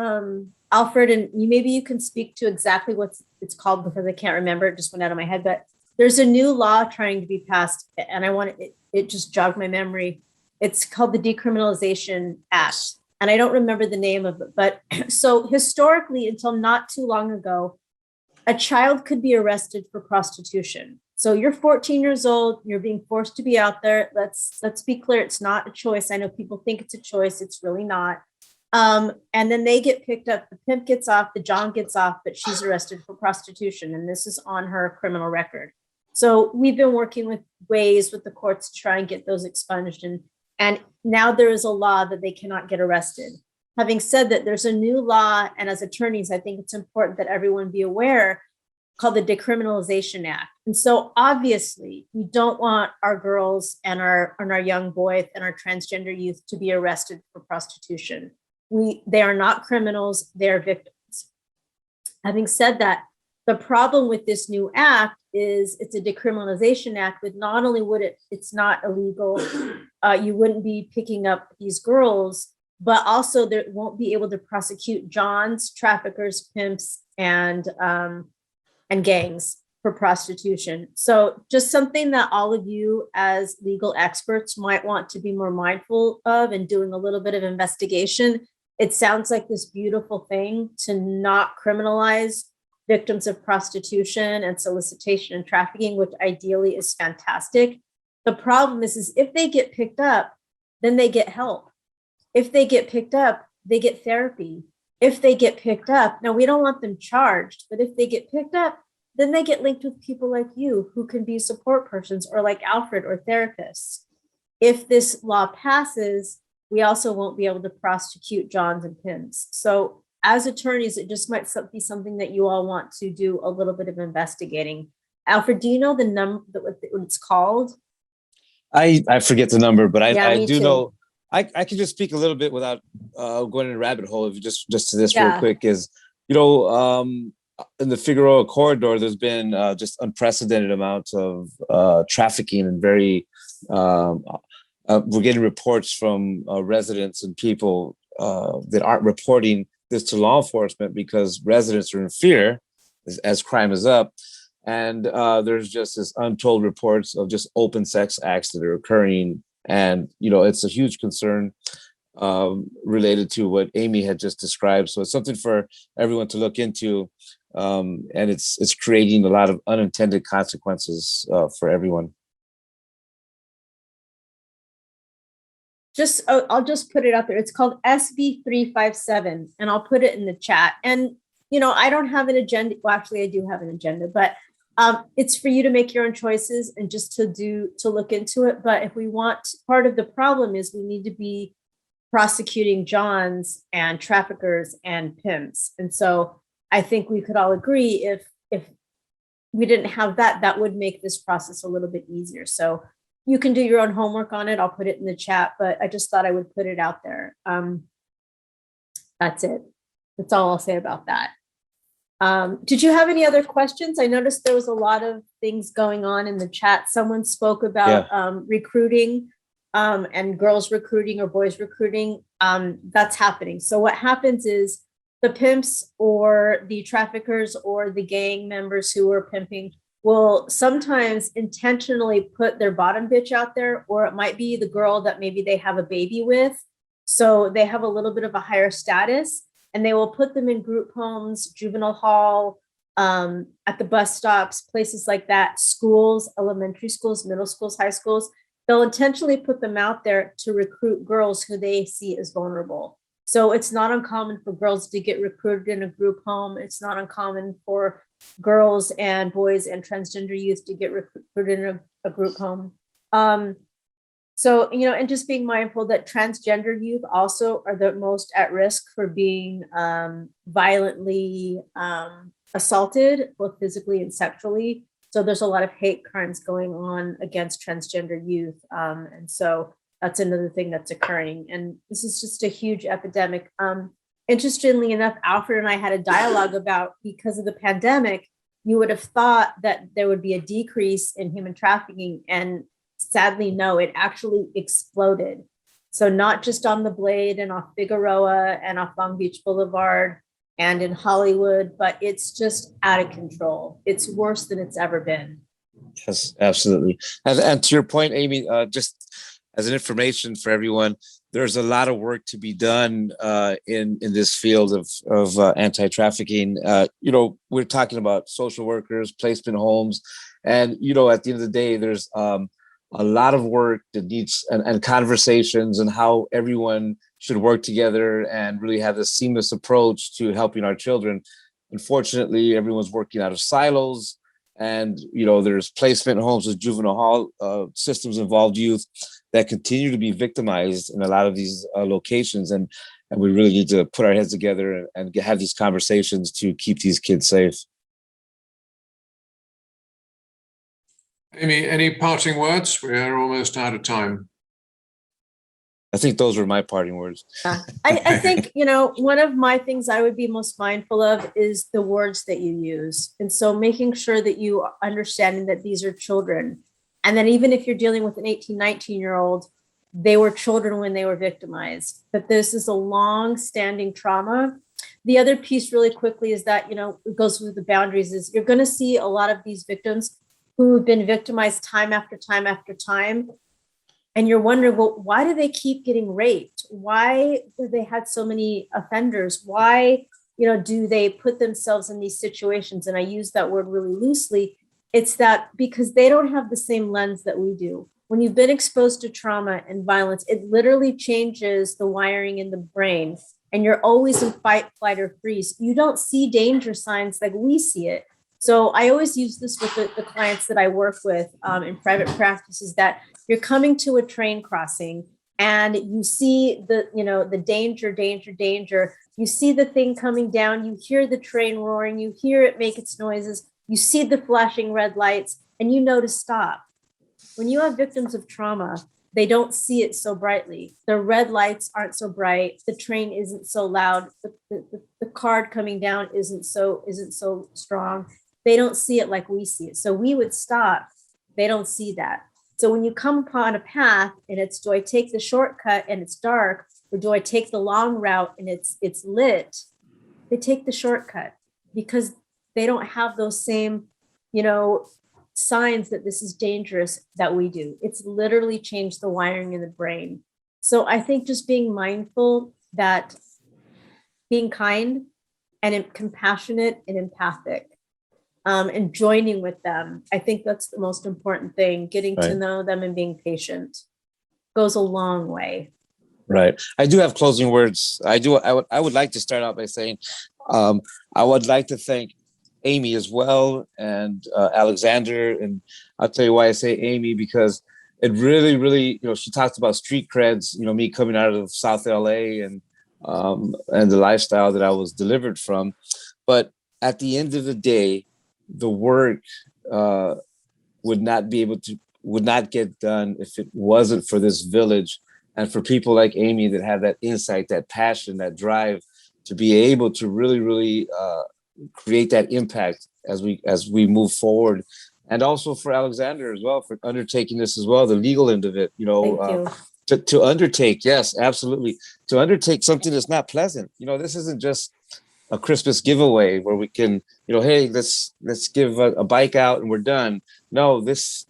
Speaker 2: Alfred, and maybe you can speak to exactly what it's called, because I can't remember. It just went out of my head. But there's a new law trying to be passed, and it just jogged my memory. It's called the Decriminalization Act, and I don't remember the name of it. But so historically, until not too long ago, a child could be arrested for prostitution. So you're 14 years old, you're being forced to be out there. Let's be clear, it's not a choice. I know people think it's a choice, it's really not. And then they get picked up, the pimp gets off, the John gets off, but she's arrested for prostitution. And this is on her criminal record. So we've been working with ways with the courts to try and get those expunged. And now there is a law that they cannot get arrested. Having said that, there's a new law, and as attorneys, I think it's important that everyone be aware, called the Decriminalization Act. And so obviously we don't want our girls and our young boys and our transgender youth to be arrested for prostitution. They are not criminals, they're victims. Having said that, the problem with this new act is it's a decriminalization act, but not only it's not illegal, you wouldn't be picking up these girls, but also they won't be able to prosecute Johns, traffickers, pimps, and gangs for prostitution. So just something that all of you as legal experts might want to be more mindful of and doing a little bit of investigation. It sounds like this beautiful thing to not criminalize victims of prostitution and solicitation and trafficking, which ideally is fantastic. The problem is if they get picked up, then they get help. If they get picked up, they get therapy. If they get picked up, now we don't want them charged, but if they get picked up, then they get linked with people like you who can be support persons, or like Alfred, or therapists. If this law passes, we also won't be able to prosecute Johns and pimps. So as attorneys, it just might be something that you all want to do a little bit of investigating. Alfred, do you know the number, what it's called?
Speaker 3: I forget the number, but I do
Speaker 2: too.
Speaker 3: know. I can just speak a little bit without going in a rabbit hole. If you just to this real quick is, in the Figueroa corridor, there's been just unprecedented amounts of trafficking, and we're getting reports from residents and people that aren't reporting this to law enforcement because residents are in fear as crime is up. And there's just this untold reports of just open sex acts that are occurring. And, it's a huge concern related to what Aimee had just described. So it's something for everyone to look into. And it's creating a lot of unintended consequences for everyone.
Speaker 2: I'll just put it out there. It's called SB 357, and I'll put it in the chat. And, I don't have an agenda. Well, actually, I do have an agenda, but it's for you to make your own choices and just to look into it. But if we want, part of the problem is we need to be prosecuting Johns and traffickers and pimps. And so I think we could all agree if we didn't have that, that would make this process a little bit easier. So you can do your own homework on it. I'll put it in the chat, but I just thought I would put it out there. That's it. That's all I'll say about that. Did you have any other questions? I noticed there was a lot of things going on in the chat. Someone spoke about recruiting and girls recruiting or boys recruiting. That's happening. So what happens is the pimps or the traffickers or the gang members who are pimping will sometimes intentionally put their bottom bitch out there, or it might be the girl that maybe they have a baby with. So they have a little bit of a higher status, and they will put them in group homes, juvenile hall, at the bus stops, places like that, schools, elementary schools, middle schools, high schools. They'll intentionally put them out there to recruit girls who they see as vulnerable. So it's not uncommon for girls to get recruited in a group home. It's not uncommon for girls and boys and transgender youth to get recruited in a group home. So, and just being mindful that transgender youth also are the most at risk for being violently assaulted, both physically and sexually. So there's a lot of hate crimes going on against transgender youth. And so that's another thing that's occurring. And this is just a huge epidemic. Interestingly enough, Alfred and I had a dialogue about, because of the pandemic, you would have thought that there would be a decrease in human trafficking, and sadly, no, it actually exploded. So not just on the Blade and off Figueroa and off Long Beach Boulevard and in Hollywood, but it's just out of control. It's worse than it's ever been.
Speaker 3: Yes, absolutely. And to your point, Aimee, just as an information for everyone, there's a lot of work to be done in this field of anti-trafficking. We're talking about social workers, placement homes, and at the end of the day, there's a lot of work that needs and conversations and how everyone should work together and really have this seamless approach to helping our children. Unfortunately, everyone's working out of silos, and there's placement homes with juvenile hall systems involved youth that continue to be victimized in a lot of these locations, and we really need to put our heads together and have these conversations to keep these kids safe.
Speaker 1: Aimee, any parting words? We're almost out of time.
Speaker 3: I think those were my parting words.
Speaker 2: I think, one of my things I would be most mindful of is the words that you use. And so making sure that you are understanding that these are children. And then even if you're dealing with an 18, 19-year-old, they were children when they were victimized. But this is a long-standing trauma. The other piece really quickly is that, it goes with the boundaries, is you're going to see a lot of these victims who have been victimized time after time after time. And you're wondering, well, why do they keep getting raped? Why do they have so many offenders? Why, do they put themselves in these situations? And I use that word really loosely. It's that because they don't have the same lens that we do. When you've been exposed to trauma and violence, it literally changes the wiring in the brain. And you're always in fight, flight, or freeze. You don't see danger signs like we see it. So I always use this with the clients that I work with in private practice, is that you're coming to a train crossing and you see the danger. You see the thing coming down, you hear the train roaring, you hear it make its noises, you see the flashing red lights, and you know to stop. When you have victims of trauma, they don't see it so brightly. The red lights aren't so bright. The train isn't so loud. The card coming down isn't so strong. They don't see it like we see it. So we would stop. They don't see that. So when you come upon a path and it's, do I take the shortcut and it's dark, or do I take the long route and it's lit? They take the shortcut because they don't have those same, signs that this is dangerous that we do. It's literally changed the wiring in the brain. So I think just being mindful that being kind and compassionate and empathic, and joining with them, I think that's the most important thing. Getting to know them and being patient goes a long way.
Speaker 3: Right. I do have closing words. I would like to start out by saying, I would like to thank Aimee as well, and Alexander. And I'll tell you why I say Aimee, because it really, she talked about street creds, me coming out of South LA and the lifestyle that I was delivered from. But at the end of the day, the work would not get done if it wasn't for this village and for people like Aimee that have that insight, that passion, that drive to be able to really create that impact as we move forward. And also for Alexander as well, for undertaking this as well, the legal end of it, to undertake, yes, absolutely, to undertake something that's not pleasant. This isn't just a Christmas giveaway where we can, hey, let's give a bike out and we're done. No, this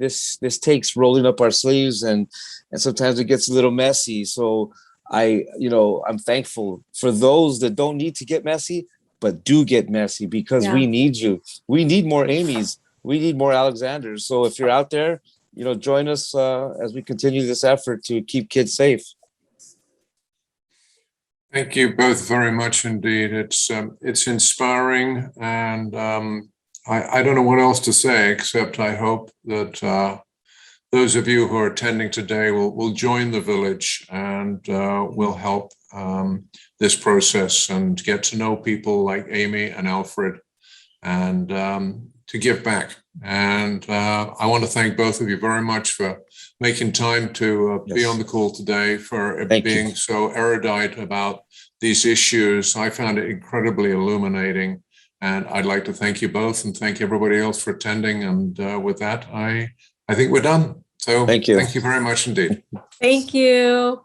Speaker 3: takes rolling up our sleeves, and sometimes it gets a little messy. So I'm thankful for those that don't need to get messy, but do get messy, because we need you. We need more Aimees. We need more Alexanders. So if you're out there, join us as we continue this effort to keep kids safe.
Speaker 1: Thank you both very much indeed. It's inspiring, and I don't know what else to say, except I hope that those of you who are attending today will join the village and will help this process and get to know people like Aimee and Alfred and to give back. And I want to thank both of you very much for making time to be on the call today, for being so erudite about these issues. I found it incredibly illuminating. And I'd like to thank you both and thank everybody else for attending. And with that, I think we're done. So
Speaker 3: thank you
Speaker 1: very much indeed.
Speaker 2: Thank you.